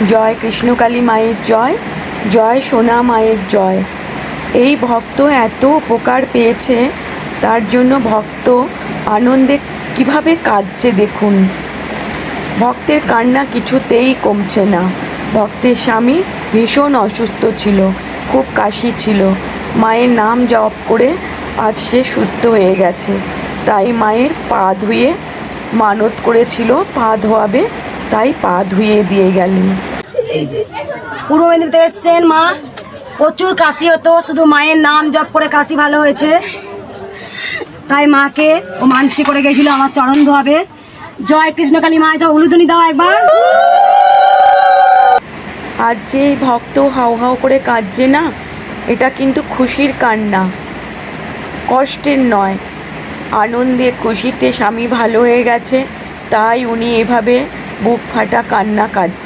জয় কৃষ্ণকালী মায়ের জয়, জয় সোনা মায়ের জয়। এই ভক্ত এত উপকার পেয়েছে, তার জন্য ভক্ত আনন্দে কিভাবে কাঁদছে দেখুন। ভক্তের কান্না কিছুতেই কমছে না। ভক্তের স্বামী ভীষণ অসুস্থ ছিল, খুব কাশি ছিল। মায়ের নাম জপ করে আজ সে সুস্থ হয়ে গেছে। তাই মায়ের পা ধুয়ে মানত করেছিল পা ধোয়াবে, তাই পা ধুয়ে দিয়ে গেলেন। পূর্ব মেদিনীপুর থেকে এসছেন মা, প্রচুর কাশি হতো, শুধু মায়ের নাম জপ করে কাশি ভালো হয়েছে। তাই মাকে ও মানসি করে গেছিল আমার চরণ ধোয়াবে। জয় কৃষ্ণকালী মা, জয় উলুধুনি দাও একবার। আজ যে ভক্ত হাউ হাউ করে কাঁদছে না, এটা কিন্তু খুশির কান্না, কষ্টের নয়। আনন্দে খুশিতে স্বামী ভালো হয়ে গেছে, তাই উনি এভাবে বুক ফাটা কান্না কাঁদছেন।